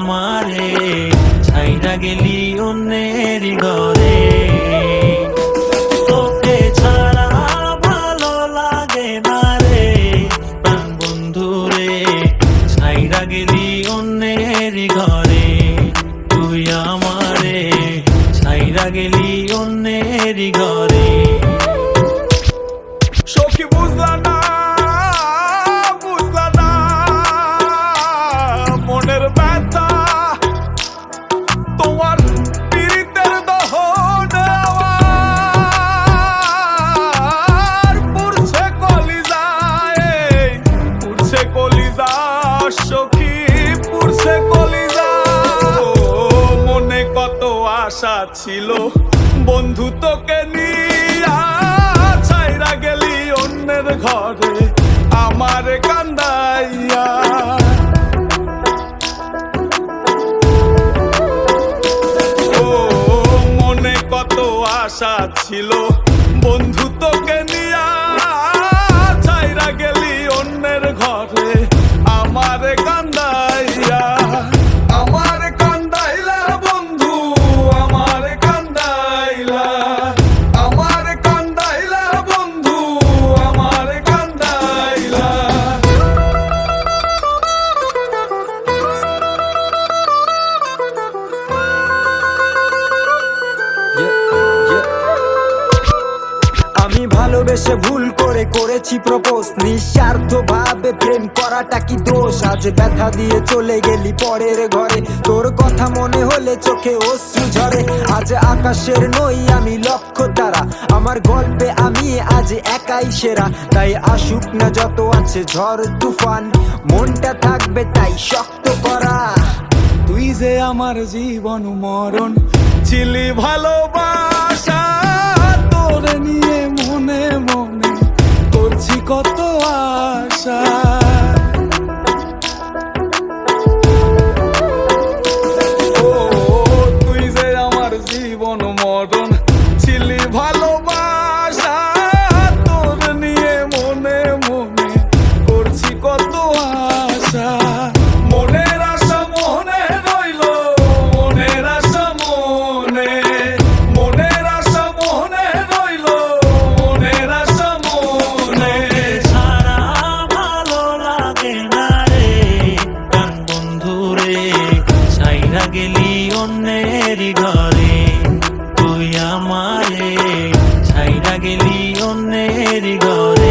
আমারে ছাইরা গেলি অন্যের ঘরে। তোকে ছাড়া ভালো লাগে না রে প্রাণ বন্ধু রে, ছাইরা গেলি অন্যের ঘরে। তুই আমারে ছাইরা গেলি অন্যের ঘরে। সখী বুঝলা না, বুঝলা না মনের ব্যথা, তোমার পীড়িতের দহন আমার পুড়ছে কলিজায়, পুড়ছে কলিজা সখী, পুড়ছে কলিজা। মনে কত আশা ছিল বন্ধু তোকে নিয়া, ছাইরা গেলি অন্যের ঘরে আমার কান্দাইয়া। ও মনে কত আশা ছিল বন্ধু তোকে নিয়া, ছাইরা গেলি অন্যের ঘরে আমার কান্দাইয়া। আমার কান্দাইলা বন্ধু, আমার কান্দাইলা, আমার কান্দাইলা বন্ধু, আমার কান্দাইলা। আমি ভালোবেসে ভুল করে করেছি প্রপোজ, নিঃস্বার্থ ভাবে প্রেম করাটা কি দোষ? আজ ব্যথা দিয়ে চলে গেলি পরের ঘরে, তোর কথা মনে হলে চোখে অশ্রু ঝরে। আজ আকাশের নই আমি লক্ষ্য তারা, আমার গল্পে আমি আজ একাই সেরা। তাই আসুক না যত আছে ঝড় তুফান, মনটা থাকবে তাই শক্ত করা। তুই যে আমার জীবন মরণ ছিলি ভালোবাসা, তোরে নিয়ে মনে মনে করছি কত আশা। ও তুই যে আমার জীবন মরণ ছিলি ভালোবাসা, তোরে নিয়ে মনে মনে করছি কত আশা। মনের আশা মনে রইল, মনের আশা মনে, মনের আশা মনে রইল, মনের আশা মনে। ছাড়া ভালো লাগে না রে প্রাণ বন্ধু রে, ছাইরা গেলি অন্যের ঘরে। তুই আমারে ছাইরা গেলি অন্যের ঘরে।